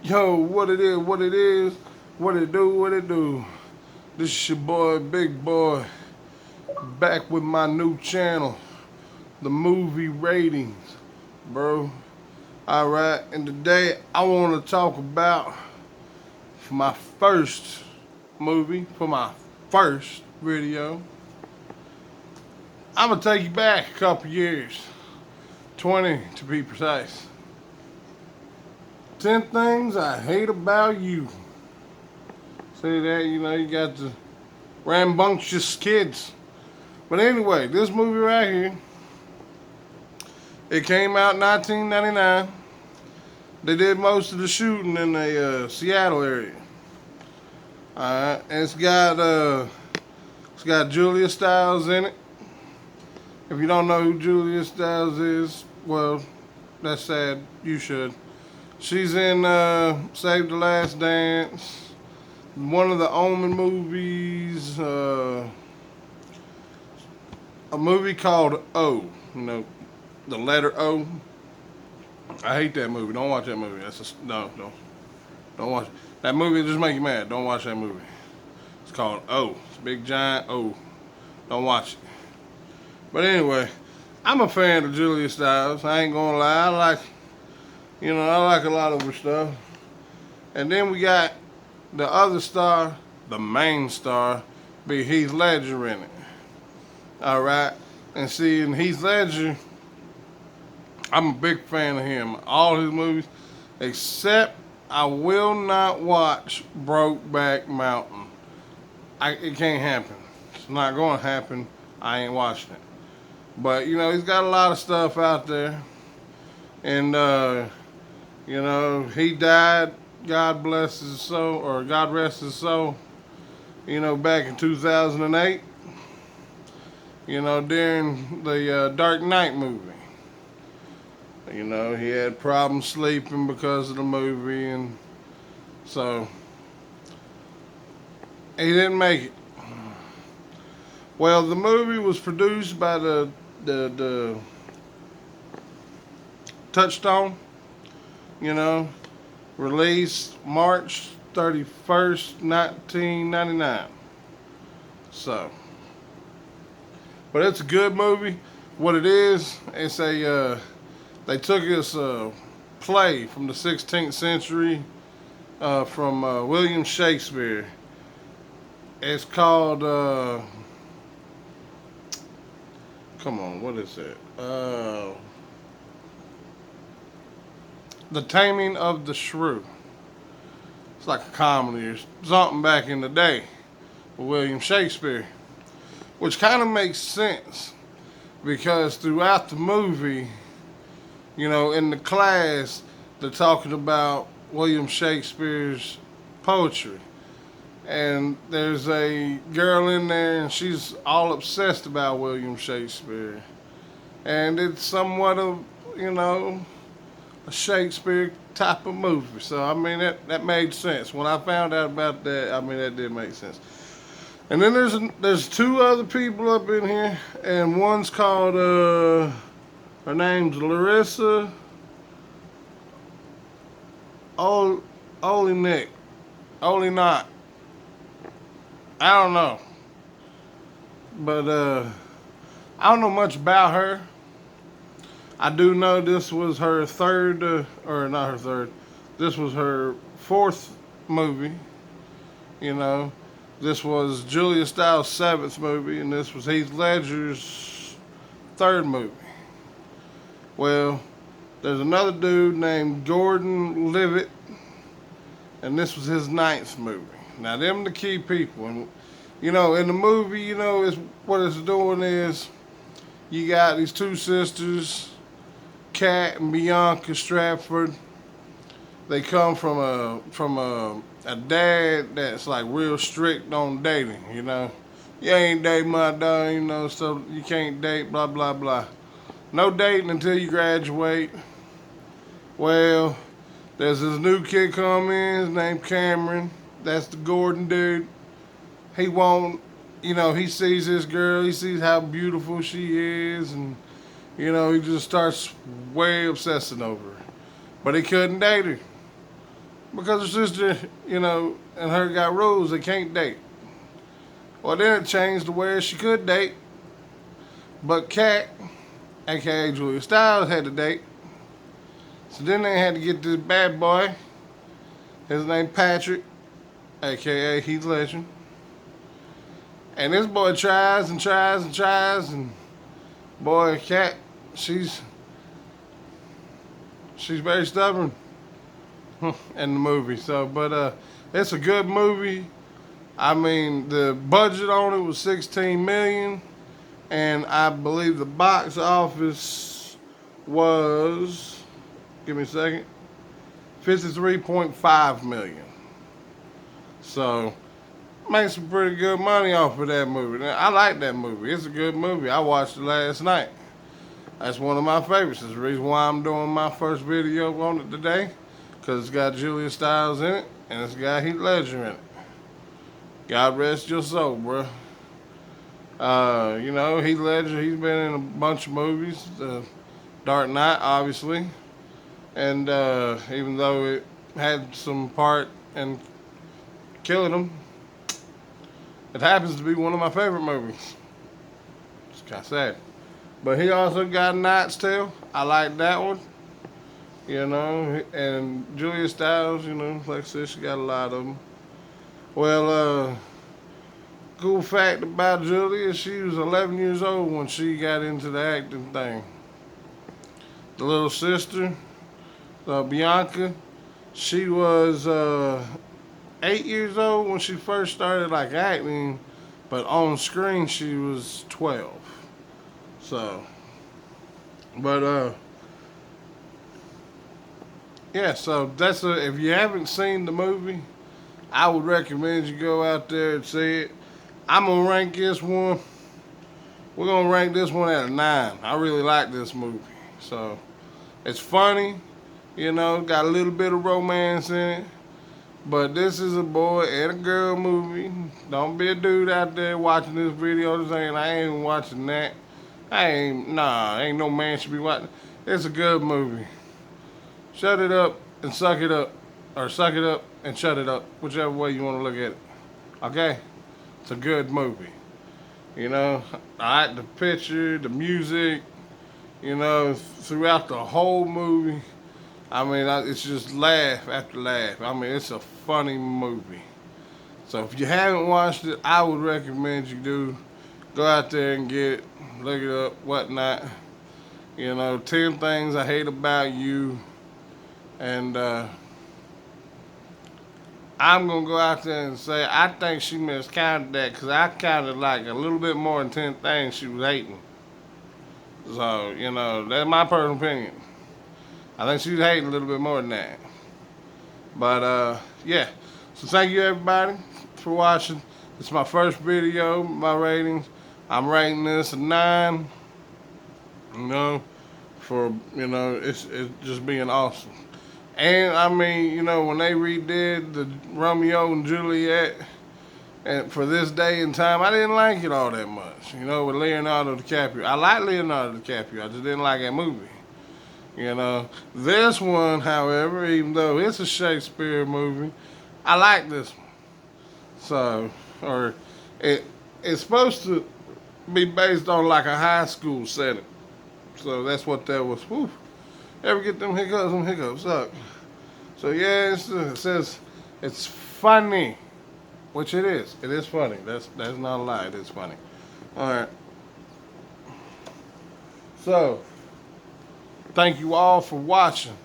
Yo, what it is, what it is, what it do, what it do. This is your boy, Big Boy, back with my new channel, the movie ratings, bro. Alright, and today I want to talk about my first movie, for my first video. I'm going to take you back a couple years, 20 to be precise. 10 things I hate about you. See that, you got the rambunctious kids. But anyway, this movie right here, it came out in 1999. They did most of the shooting in the Seattle area. Alright, and it's got Julia Stiles in it. If you don't know who Julia Stiles is, well, that's sad. You should. She's in Save the Last Dance, one of the Omen movies, a movie called O, the letter O. I hate that movie. Don't watch that movie. No, don't watch it. That movie will just make you mad. Don't watch that movie. It's called O. It's a big giant O. Don't watch it. But anyway, I'm a fan of Julia Stiles. I ain't gonna lie. I like a lot of her stuff. And then we got the other star, the main star, be Heath Ledger in it. Alright? And see, in Heath Ledger, I'm a big fan of him. All his movies, except I will not watch Brokeback Mountain. It can't happen. It's not going to happen. I ain't watching it. But, he's got a lot of stuff out there. And, he died, God bless his soul, or God rest his soul, back in 2008, during the Dark Knight movie. He had problems sleeping because of the movie, and so he didn't make it. Well, the movie was produced by the Touchstone. Released March 31st, 1999. So, but it's a good movie. What it is, it's they took this play from the 16th century from William Shakespeare. It's called, come on, what is it? The Taming of the Shrew. It's like a comedy or something back in the day with William Shakespeare. Which kind of makes sense because throughout the movie, in the class, they're talking about William Shakespeare's poetry. And there's a girl in there and she's all obsessed about William Shakespeare. And it's somewhat of, a Shakespeare type of movie. So, that made sense. When I found out about that, that did make sense. And then there's two other people up in here, and one's called, her name's Larissa Olenek. Olenak. I don't know. But, I don't know much about her. I do know this was her third, or not her third, this was her fourth movie. This was Julia Stiles' seventh movie, and this was Heath Ledger's third movie. Well, there's another dude named Gordon Levitt, and this was his ninth movie. Now, them the key people. And, in the movie, what it's doing is you got these two sisters, Kat and Bianca Stratford. They come from a dad that's like real strict on dating. You ain't dating my dog, so you can't date, blah blah blah. No dating until you graduate. Well, there's this new kid come in, his name Cameron. That's the Gordon dude. He won't, he sees this girl, he sees how beautiful she is, and he just starts way obsessing over her. But he couldn't date her. because her sister, and her got rules they can't date. Well, then it changed to where she could date, but Kat, aka Julia Stiles, had to date. So then they had to get this bad boy. His name Patrick, aka Heath Legend. And this boy tries and tries and tries, and boy, Kat, she's very stubborn in the movie. So, but it's a good movie. I mean, the budget on it was 16 million, and I believe the box office was, give me a second, 53.5 million. So, made some pretty good money off of that movie. Now, I like that movie. It's a good movie. I watched it last night. That's one of my favorites. That's the reason why I'm doing my first video on it today, because it's got Julia Stiles in it, and it's got Heath Ledger in it. God rest your soul, bro. Heath Ledger, he's been in a bunch of movies. Dark Knight, obviously. And even though it had some part in killing him, it happens to be one of my favorite movies. It's kind of sad. But he also got Knight's Tale. I like that one. And Julia Stiles, like I said, she got a lot of them. Well, cool fact about Julia, she was 11 years old when she got into the acting thing. The little sister, Bianca, she was 8 years old when she first started acting, but on screen she was 12. So, but yeah. So that's if you haven't seen the movie, I would recommend you go out there and see it. I'm gonna rank this one. We're gonna rank this one at a 9. I really like this movie. So it's funny, got a little bit of romance in it. But this is a boy and a girl movie. Don't be a dude out there watching this video saying I ain't watching that. Ain't no man should be watching. It's a good movie. Shut it up and suck it up. Or suck it up and shut it up. Whichever way you want to look at it. Okay? It's a good movie. I like the picture, the music, throughout the whole movie. I mean, it's just laugh after laugh. I mean, it's a funny movie. So if you haven't watched it, I would recommend you do. Go out there and get it. Look it up, whatnot. 10 Things I Hate About You. And I'm going to go out there and say I think she miscounted that, because I counted a little bit more than 10 things she was hating. So, that's my personal opinion. I think she's hating a little bit more than that. But, yeah. So thank you, everybody, for watching. It's my first video, my ratings. I'm rating this a 9. It's just being awesome. And, I mean, when they redid the Romeo and Juliet, and for this day and time, I didn't like it all that much, with Leonardo DiCaprio. I like Leonardo DiCaprio. I just didn't like that movie. This one, however, even though it's a Shakespeare movie, I like this one. So, it's supposed to be based on a high school setting. So that's what that was. Whew. Ever get them hiccups? Them hiccups suck. So yeah, it says it's funny, which it is. It is funny. That's not a lie. It is funny. All right. So, thank you all for watching.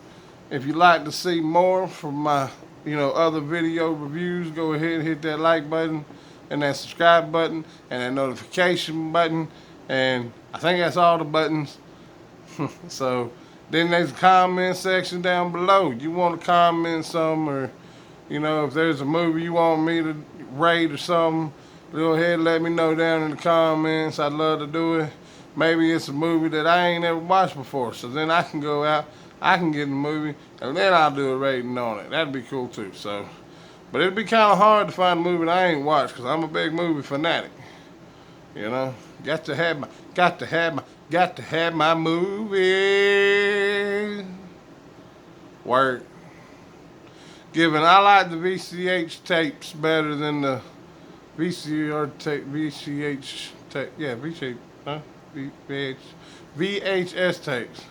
If you'd like to see more from my, other video reviews, go ahead and hit that like button and that subscribe button and that notification button. And I think that's all the buttons. So, then there's a comment section down below. You want to comment some, or, if there's a movie you want me to rate or something, go ahead and let me know down in the comments. I'd love to do it. Maybe it's a movie that I ain't ever watched before, so then I can go out, I can get in the movie, and then I'll do a rating on it. That'd be cool too. So, but it'd be kind of hard to find a movie that I ain't watched, because I'm a big movie fanatic. Got to have my movie. Work. Given I like the VCH tapes better than the VCR tape, VCH tape, yeah, VCH, huh? VH, VHS tapes.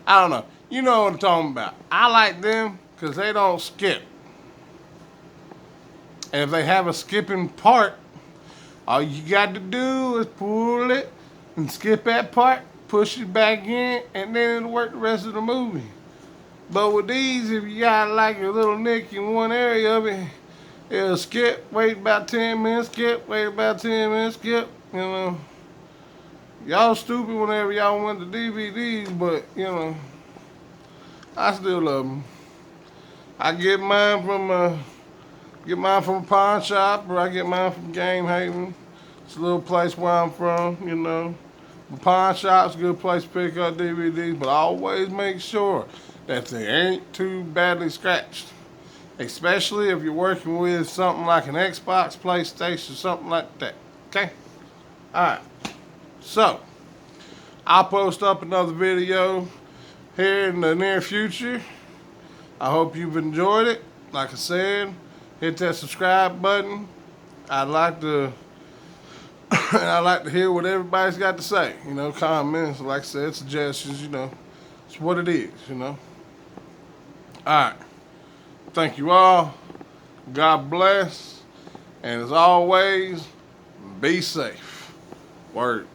I don't know. You know what I'm talking about. I like them because they don't skip. And if they have a skipping part, all you got to do is pull it and skip that part, push it back in, and then it'll work the rest of the movie. But with these, if you got like a little nick in one area of it, it'll skip, wait about 10 minutes, skip, wait about 10 minutes, skip, you know. Y'all stupid whenever y'all want the DVDs, but, you know, I still love them. I get mine from a pawn shop, or I get mine from Game Haven. It's a little place where I'm from, you know. The pawn shop's a good place to pick up DVDs, but always make sure that they ain't too badly scratched. Especially if you're working with something like an Xbox, PlayStation, something like that. Okay? Alright. So, I'll post up another video here in the near future. I hope you've enjoyed it. Like I said, hit that subscribe button. I'd like to hear what everybody's got to say. You know, comments, like I said, suggestions, you know. It's what it is, you know. Alright. Thank you all. God bless. And as always, be safe. Word.